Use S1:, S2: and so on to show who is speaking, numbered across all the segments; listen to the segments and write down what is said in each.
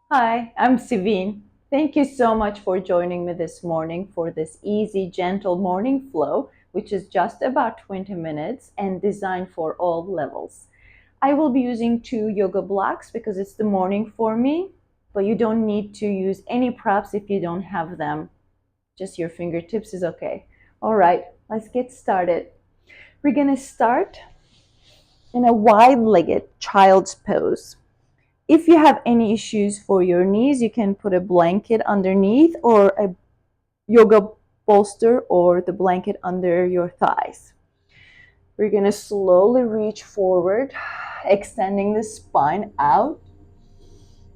S1: Hi, I'm Sivine. Thank you so much for joining me this morning for this easy, gentle morning flow, which is just about 20 minutes and designed for all levels. I will be using two yoga blocks because it's the morning for me, but you don't need to use any props if you don't have them. Just your fingertips is okay. All right, let's get started. We're going to start in a wide-legged child's pose. If you have any issues for your knees, you can put a blanket underneath or a yoga bolster or the blanket under your thighs. We're going to slowly reach forward, extending the spine out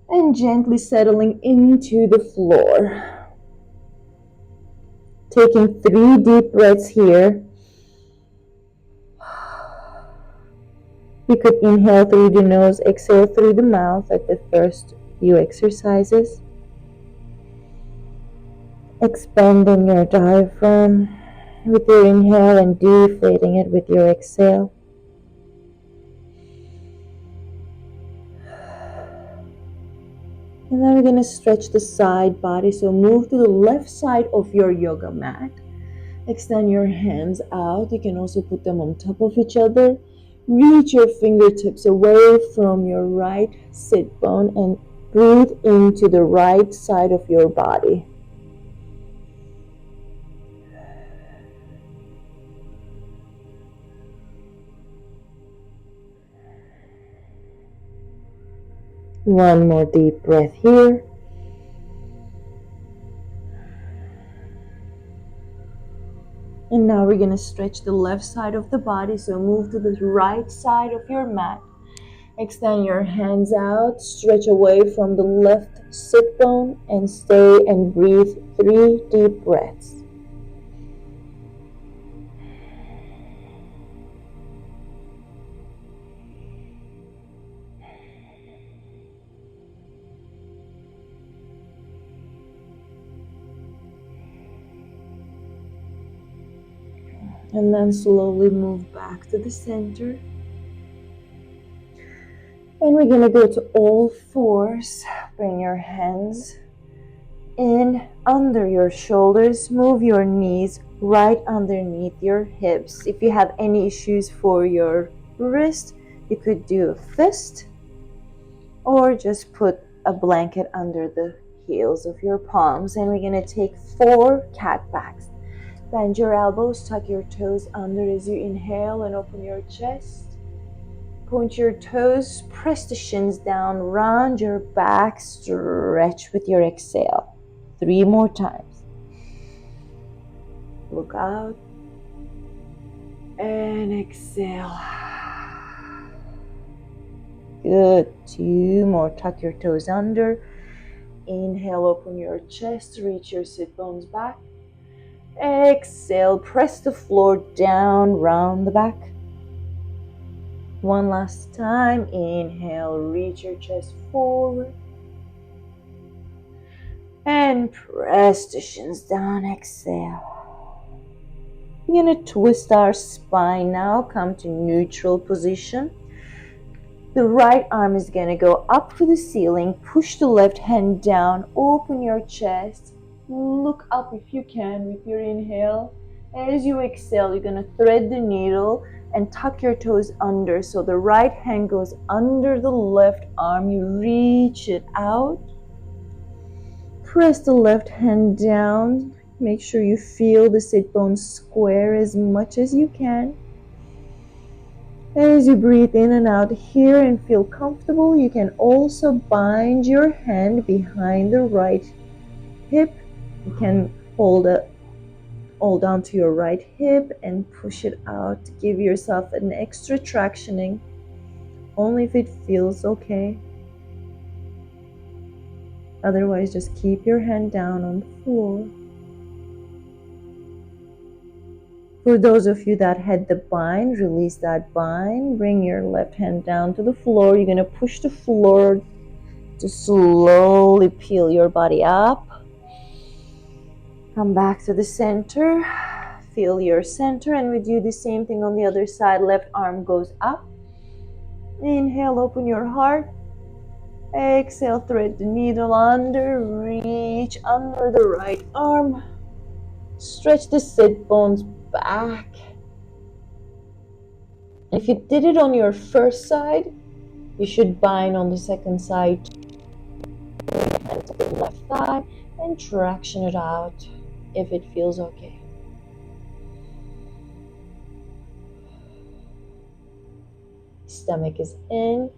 S1: and gently settling into the floor. Taking 3 deep breaths here. You could inhale through the nose, exhale through the mouth at the first few exercises. Expanding your diaphragm with your inhale and deflating it with your exhale. And then we're going to stretch the side body. So move to the left side of your yoga mat. Extend your hands out. You can also put them on top of each other. Reach your fingertips away from your right sit bone and breathe into the right side of your body. One more deep breath here. And now we're going to stretch the left side of the body. So move to the right side of your mat. Extend your hands out. Stretch away from the left sit bone and stay and breathe 3 deep breaths. And then slowly move back to the center. And we're going to go to all fours. Bring your hands in under your shoulders. Move your knees right underneath your hips. If you have any issues for your wrist, you could do a fist or just put a blanket under the heels of your palms. And we're going to take 4 cat backs. Bend your elbows, tuck your toes under as you inhale and open your chest. Point your toes, press the shins down, round your back, stretch with your exhale. 3 more times. Look out and exhale. Good. 2 more. Tuck your toes under. Inhale, open your chest, reach your sit bones back. Exhale, press the floor down, round the back. One last time. Inhale, reach your chest forward. And press the shins down, exhale. We're going to twist our spine now, come to neutral position. The right arm is going to go up to the ceiling, push the left hand down, open your chest, look up if you can with your inhale. As you exhale, you're going to thread the needle and tuck your toes under. So the right hand goes under the left arm, you reach it out. Press the left hand down. Make sure you feel the sit bones square as much as you can. As you breathe in and out here and feel comfortable, you can also bind your hand behind the right hip. You can hold on to your right hip and push it out. Give yourself an extra tractioning, only if it feels okay. Otherwise, just keep your hand down on the floor. For those of you that had the bind, release that bind. Bring your left hand down to the floor. You're going to push the floor to slowly peel your body up. Come back to the center. Feel your center, and we do the same thing on the other side. Left arm goes up. Inhale, open your heart. Exhale, thread the needle under, reach under the right arm. Stretch the sit bones back. If you did it on your first side, you should bind on the second side. Hand to the left thigh and traction it out if it feels okay. Stomach is in.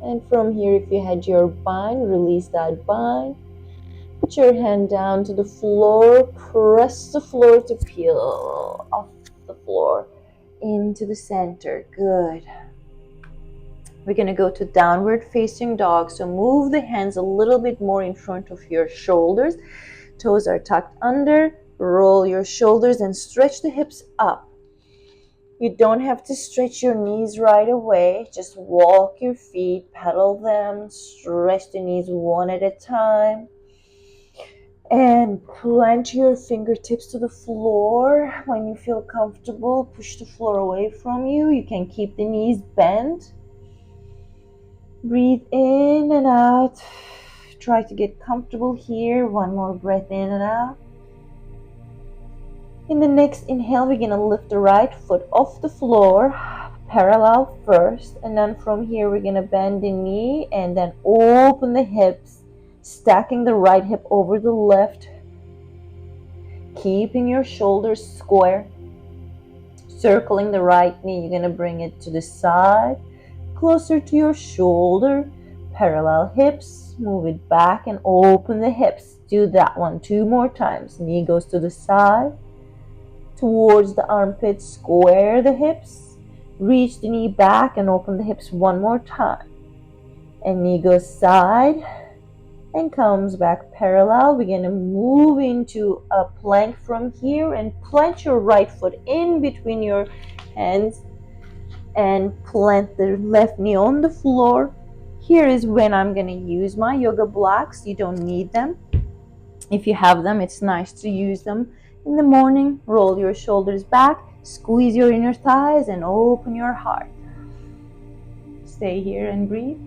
S1: And from here, if you had your bind, release that bind. Put your hand down to the floor. Press the floor to peel off the floor into the center. Good. We're going to go to downward facing dog. So move the hands a little bit more in front of your shoulders. Toes are tucked under. Roll your shoulders and stretch the hips up. You don't have to stretch your knees right away. Just walk your feet, pedal them, stretch the knees one at a time. And plant your fingertips to the floor. When you feel comfortable, push the floor away from you. You can keep the knees bent. Breathe in and out. Try to get comfortable here. One more breath in and out. In the next inhale, we're going to lift the right foot off the floor, parallel first, and then from here we're going to bend the knee and then open the hips, stacking the right hip over the left, keeping your shoulders square, circling the right knee. You're going to bring it to the side, closer to your shoulder, parallel hips, move it back and open the hips. Do that one 2 more times. Knee goes to the side, towards the armpits, square the hips, reach the knee back and open the hips 1 more time. And knee goes side and comes back parallel. We're going to move into a plank from here and plant your right foot in between your hands and plant the left knee on the floor. Here is when I'm going to use my yoga blocks. You don't need them. If you have them, it's nice to use them. In the morning, roll your shoulders back, squeeze your inner thighs, and open your heart. Stay here and breathe.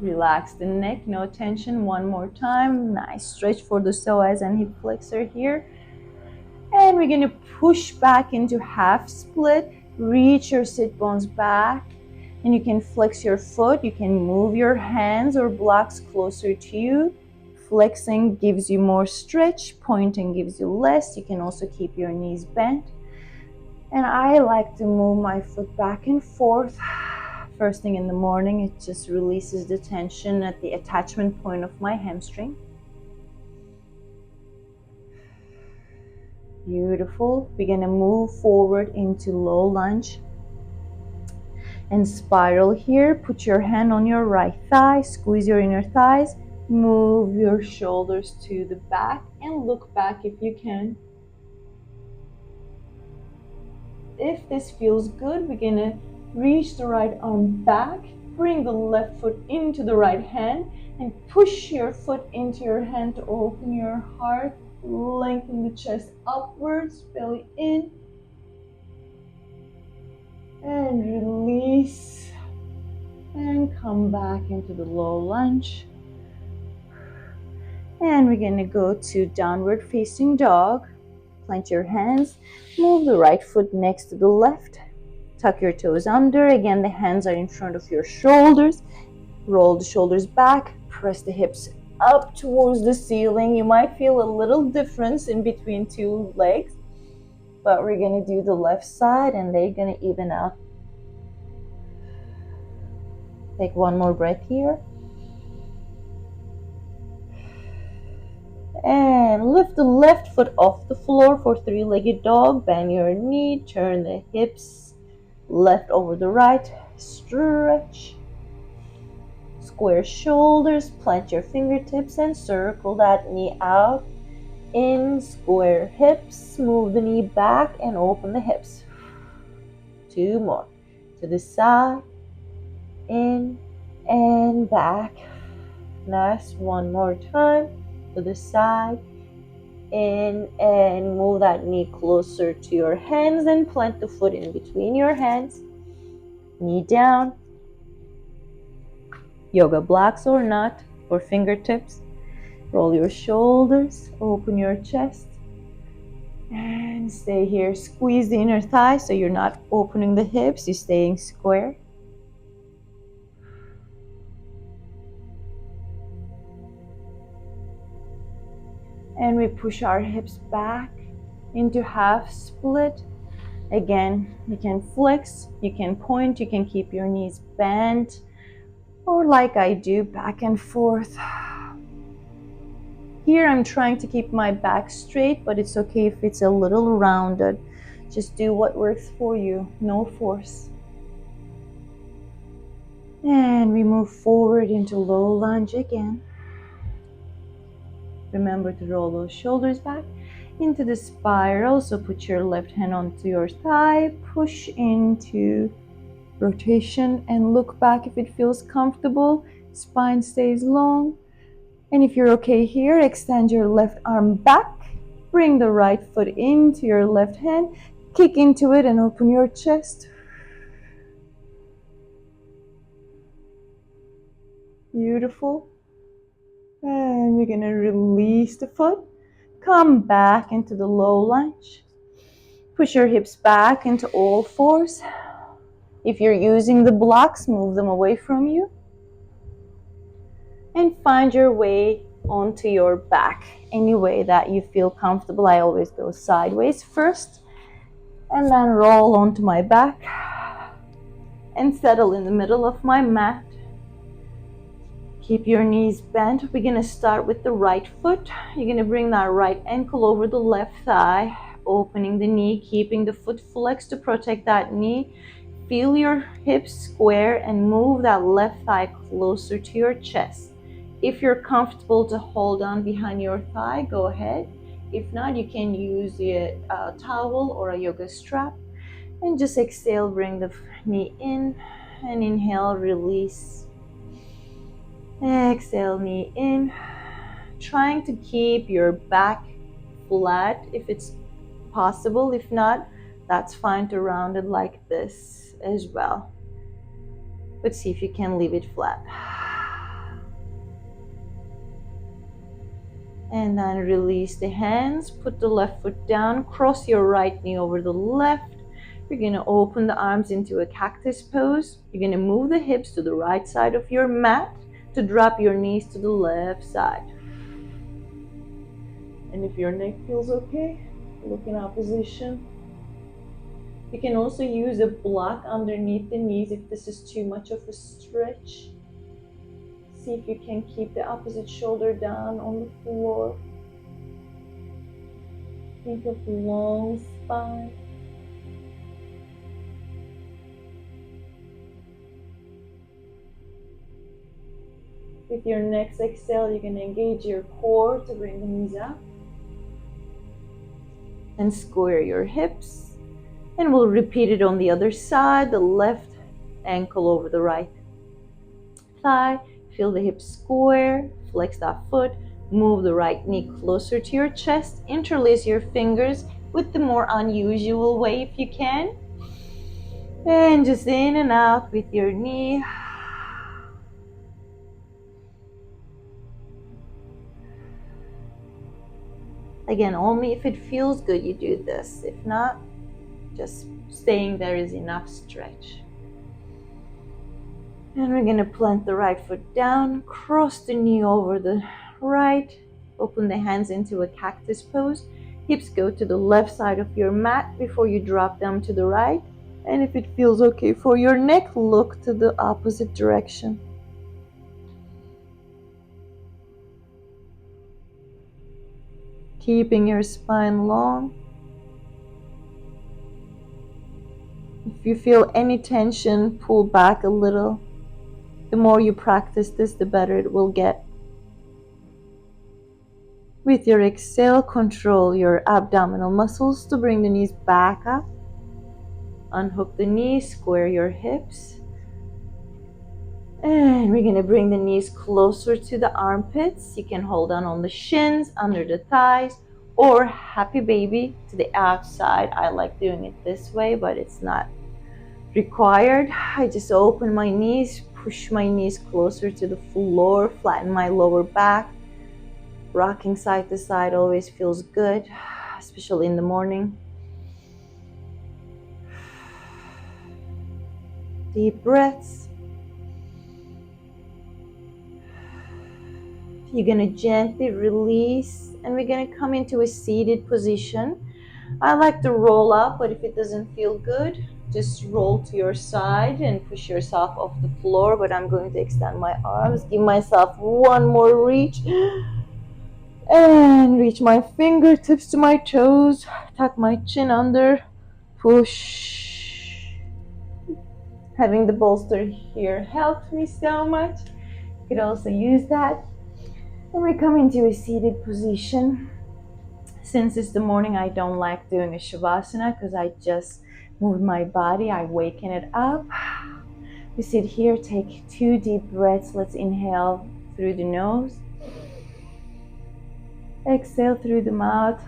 S1: Relax the neck, no tension. 1 more time. Nice stretch for the psoas and hip flexor here. And we're going to push back into half split. Reach your sit bones back. And you can flex your foot. You can move your hands or blocks closer to you. Flexing gives you more stretch, pointing gives you less. You can also keep your knees bent. And I like to move my foot back and forth. First thing in the morning, it just releases the tension at the attachment point of my hamstring. Beautiful. We're going to move forward into low lunge and spiral here. Put your hand on your right thigh, squeeze your inner thighs. Move your shoulders to the back and look back if you can. If this feels good, we're going to reach the right arm back, bring the left foot into the right hand, and push your foot into your hand to open your heart. Lengthen the chest upwards, belly in, and release, and come back into the low lunge. And we're going to go to downward facing dog. Plant your hands, move the right foot next to the left, tuck your toes under. Again, the hands are in front of your shoulders. Roll the shoulders back, press the hips up towards the ceiling. You might feel a little difference in between 2 legs, but we're going to do the left side and they're going to even out. Take 1 more breath here. And lift the left foot off the floor for 3-legged dog. Bend your knee, turn the hips left over the right, stretch. Square shoulders, plant your fingertips and circle that knee out. In, square hips, move the knee back and open the hips. 2 more. To the side, in and back. Nice. 1 more time. To the side, in and move that knee closer to your hands and plant the foot in between your hands. Knee down. Yoga blocks or not, or fingertips. Roll your shoulders, open your chest, and stay here. Squeeze the inner thigh so you're not opening the hips, you're staying square. And we push our hips back into half split. Again, you can flex, you can point, you can keep your knees bent, or like I do, back and forth. Here I'm trying to keep my back straight, but it's okay if it's a little rounded. Just do what works for you, no force. And we move forward into low lunge again. Remember to roll those shoulders back into the spiral. So put your left hand onto your thigh, push into rotation and look back if it feels comfortable. Spine stays long. And if you're okay here, extend your left arm back. Bring the right foot into your left hand. Kick into it and open your chest. Beautiful. And we're going to release the foot. Come back into the low lunge. Push your hips back into all fours. If you're using the blocks, move them away from you. And find your way onto your back any way that you feel comfortable. I always go sideways first and then roll onto my back and settle in the middle of my mat. Keep your knees bent. We're going to start with the right foot. You're going to bring that right ankle over the left thigh, opening the knee, keeping the foot flexed to protect that knee. Feel your hips square and move that left thigh closer to your chest. If you're comfortable to hold on behind your thigh, go ahead. If not, you can use a towel or a yoga strap. And just exhale, bring the knee in, and inhale, release. Exhale, knee in. Trying to keep your back flat if it's possible. If not, that's fine to round it like this as well. But see if you can leave it flat. And then release the hands. Put the left foot down. Cross your right knee over the left. You're going to open the arms into a cactus pose. You're going to move the hips to the right side of your mat to drop your knees to the left side. And if your neck feels okay, look in opposition. You can also use a block underneath the knees if this is too much of a stretch. See if you can keep the opposite shoulder down on the floor. Think of long spine. With your next exhale, you're going to engage your core to bring the knees up. And square your hips. And we'll repeat it on the other side. The left ankle over the right thigh. Feel the hips square. Flex that foot. Move the right knee closer to your chest. Interlace your fingers with the more unusual way if you can. And just in and out with your knee. Again, only if it feels good you do this. If not, just staying there is enough stretch. And we're going to plant the right foot down, cross the knee over the right, open the hands into a cactus pose. Hips go to the left side of your mat before you drop them to the right. And if it feels okay for your neck, look to the opposite direction. Keeping your spine long. If you feel any tension, pull back a little. The more you practice this, the better it will get. With your exhale, control your abdominal muscles to bring the knees back up. Unhook the knees, square your hips. And we're going to bring the knees closer to the armpits. You can hold on the shins, under the thighs, or happy baby to the outside. I like doing it this way, but it's not required. I just open my knees, push my knees closer to the floor, flatten my lower back. Rocking side to side always feels good, especially in the morning. Deep breaths. You're gonna gently release, and we're gonna come into a seated position. I like to roll up, but if it doesn't feel good, just roll to your side and push yourself off the floor. But I'm going to extend my arms, give myself one more reach, and reach my fingertips to my toes, tuck my chin under, push. Having the bolster here helped me so much. You could also use that. And we come into a seated position. Since it's the morning, I don't like doing a shavasana because I just move my body, I waken it up. We sit here, take 2 deep breaths. Let's inhale through the nose. Exhale through the mouth.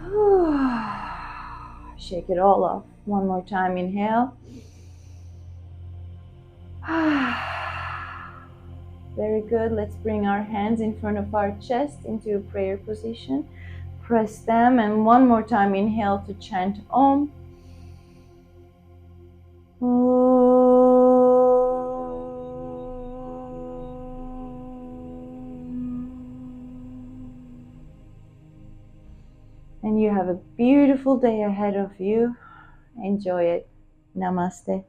S1: Shake it all off. One more time, inhale. Very good. Let's bring our hands in front of our chest into a prayer position. Press them, and one more time, inhale to chant Om. And you have a beautiful day ahead of you. Enjoy it. Namaste.